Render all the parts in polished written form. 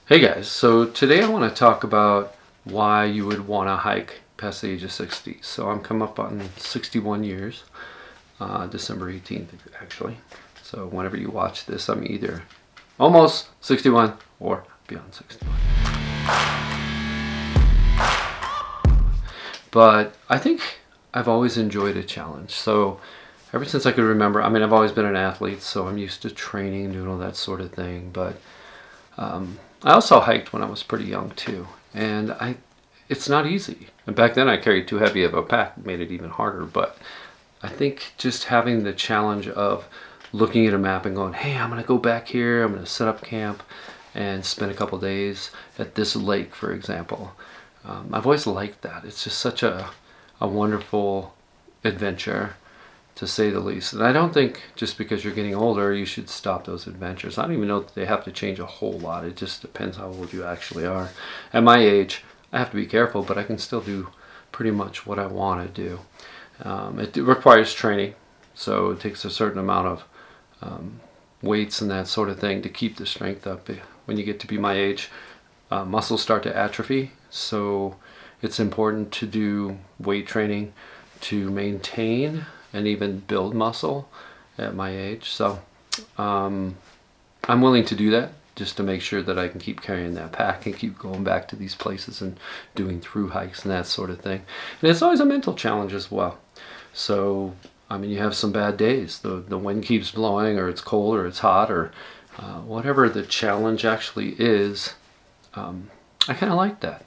Hey guys, so today I want to talk about why you would want to hike past the age of 60. So I'm come up on 61 years, December 18th actually. So whenever you watch this, I'm either almost 61 or beyond 61. But I think I've always enjoyed a challenge. So ever since I could remember, I've always been an athlete, so I'm used to training, doing all that sort of thing. But I also hiked when I was pretty young too, and it's not easy. And back then I carried too heavy of a pack, made it even harder. But I think just having the challenge of looking at a map and going, hey, I'm going to go back here, I'm going to set up camp and spend a couple days at this lake, for example. I've always liked that. It's just such a wonderful adventure, to say the least. And I don't think just because you're getting older you should stop those adventures. I don't even know that they have to change a whole lot. It just depends how old you actually are. At my age, I have to be careful, but I can still do pretty much what I want to do. It requires training, so it takes a certain amount of weights and that sort of thing to keep the strength up. When you get to be my age, muscles start to atrophy, so it's important to do weight training to maintain and even build muscle at my age. So I'm willing to do that just to make sure that I can keep carrying that pack and keep going back to these places and doing through hikes and that sort of thing. And it's always a mental challenge as well. So you have some bad days. The wind keeps blowing, or it's cold, or it's hot, or whatever the challenge actually is. I kind of like that.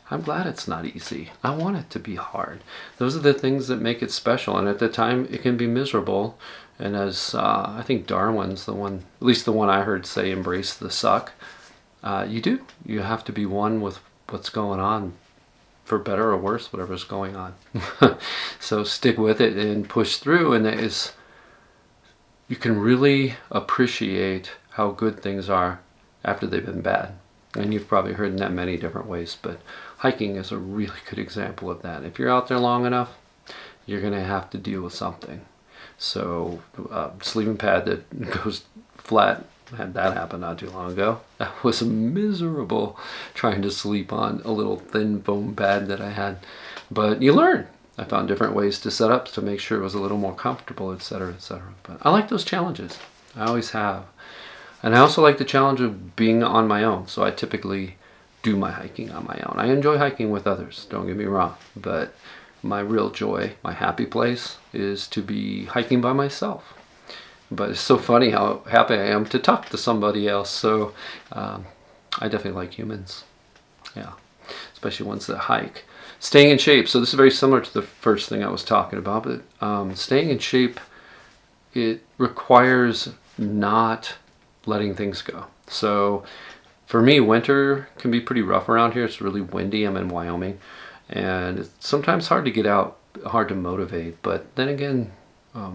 I'm glad it's not easy. I want it to be hard. Those are the things that make it special. And at the time, it can be miserable. And as I think Darwin's the one, at least the one I heard say, embrace the suck. You do. You have to be one with what's going on, for better or worse, whatever's going on. So stick with it and push through. And you can really appreciate how good things are after they've been bad. And you've probably heard in that many different ways, but hiking is a really good example of that. If you're out there long enough, you're going to have to deal with something. So sleeping pad that goes flat, I had that happen not too long ago. That was miserable, trying to sleep on a little thin foam pad that I had. But you learn. I found different ways to set up to make sure it was a little more comfortable, etc., etc. But I like those challenges. I always have. And I also like the challenge of being on my own. So I typically do my hiking on my own. I enjoy hiking with others, don't get me wrong. But my real joy, my happy place, is to be hiking by myself. But it's so funny how happy I am to talk to somebody else. So I definitely like humans. Yeah, especially ones that hike. Staying in shape. So this is very similar to the first thing I was talking about. But staying in shape, it requires not letting things go. So for me, winter can be pretty rough around here. It's really windy. I'm in Wyoming, and it's sometimes hard to get out, hard to motivate. But then again, a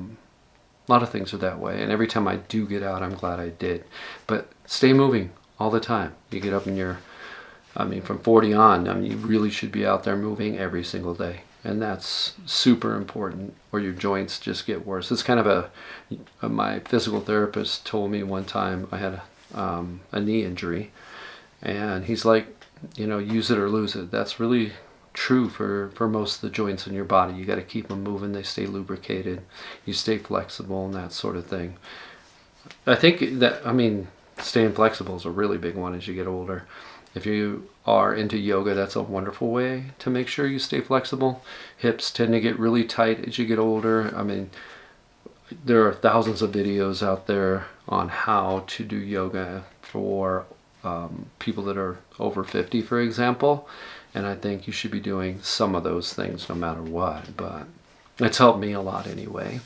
lot of things are that way. And every time I do get out, I'm glad I did. But stay moving all the time. You get up in from 40 on, you really should be out there moving every single day. And that's super important, or your joints just get worse. It's kind of my physical therapist told me one time I had a knee injury, and he's like, use it or lose it. That's really true for most of the joints in your body. You got to keep them moving. They stay lubricated. You stay flexible and that sort of thing. I think that, staying flexible is a really big one as you get older. If you are into yoga, that's a wonderful way to make sure you stay flexible. Hips tend to get really tight as you get older. There are thousands of videos out there on how to do yoga for people that are over 50, for example. And I think you should be doing some of those things no matter what. But it's helped me a lot anyway.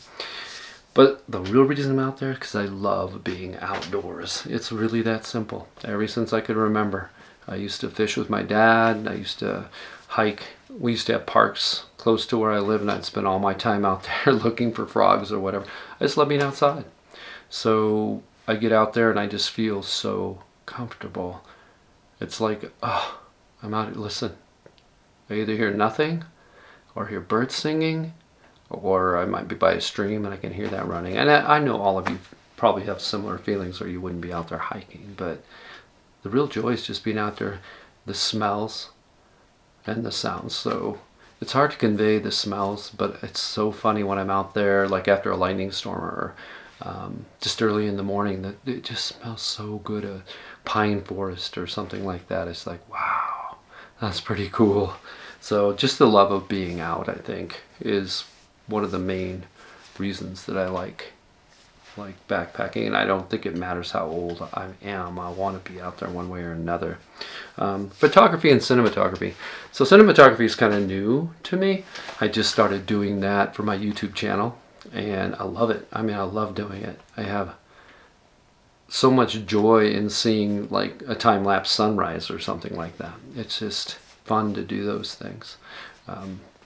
But the real reason I'm out there is because I love being outdoors. It's really that simple. Ever since I could remember. I used to fish with my dad. I used to hike. We used to have parks close to where I live, and I'd spend all my time out there looking for frogs or whatever. I just love being outside. So I get out there and I just feel so comfortable. It's like, I'm out. Listen, I either hear nothing or hear birds singing, or I might be by a stream and I can hear that running. And I know all of you probably have similar feelings, or you wouldn't be out there hiking. But the real joy is just being out there, the smells and the sounds. So it's hard to convey the smells, but it's so funny when I'm out there, like after a lightning storm or just early in the morning, that it just smells so good. A pine forest or something like that. It's like, wow, that's pretty cool. So just the love of being out, I think, is one of the main reasons that I like backpacking. And I don't think it matters how old I am. I want to be out there one way or another. Photography and cinematography. So cinematography is kind of new to me. I just started doing that for my YouTube channel, and I love it. I mean, I love doing it. I have so much joy in seeing like a time-lapse sunrise or something like that. It's just fun to do those things.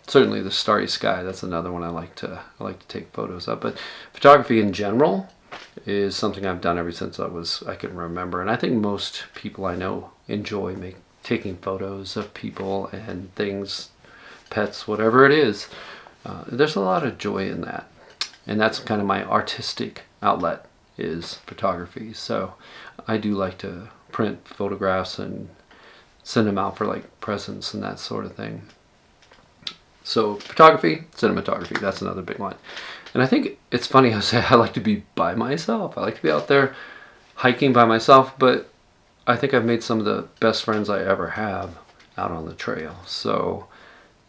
Certainly the starry sky, that's another one I like to take photos of. But photography in general is something I've done ever since I can remember. And I think most people I know enjoy taking photos of people and things, pets, whatever it is. There's a lot of joy in that. And that's kind of my artistic outlet, is photography. So I do like to print photographs and send them out for like presents and that sort of thing. So photography, cinematography, that's another big one. And I think it's funny how I say I like to be by myself. I like to be out there hiking by myself, but I think I've made some of the best friends I ever have out on the trail. So,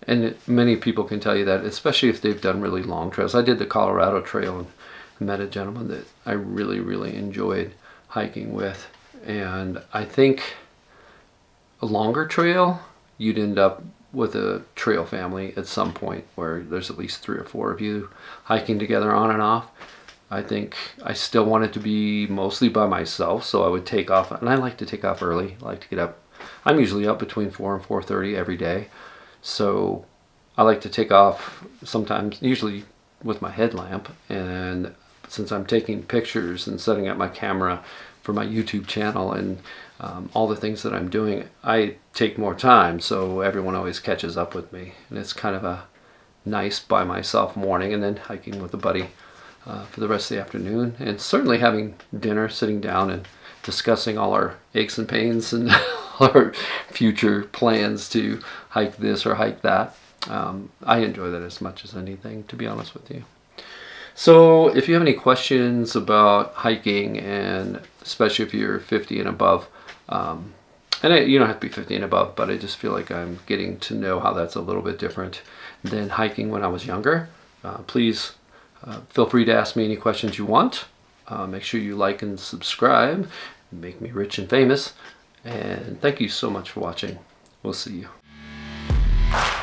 and many people can tell you that, especially if they've done really long trails. I did the Colorado Trail and met a gentleman that I really, really enjoyed hiking with. And I think a longer trail, you'd end up with a trail family at some point where there's at least 3 or 4 of you hiking together on and off. I think I still wanted to be mostly by myself, so I would take off, and I like to take off early. I like to get up. I'm usually up between 4 and 4:30 every day, so I like to take off sometimes, usually with my headlamp, and since I'm taking pictures and setting up my camera for my YouTube channel and all the things that I'm doing, I take more time, so everyone always catches up with me. And it's kind of a nice by myself morning, and then hiking with a buddy for the rest of the afternoon. And certainly having dinner, sitting down and discussing all our aches and pains and our future plans to hike this or hike that. I enjoy that as much as anything, to be honest with you. So if you have any questions about hiking, and especially if you're 50 and above, you don't have to be 50 and above, but I just feel like I'm getting to know how that's a little bit different than hiking when I was younger. Please feel free to ask me any questions you want. Make sure you like and subscribe. Make me rich and famous. And thank you so much for watching. We'll see you.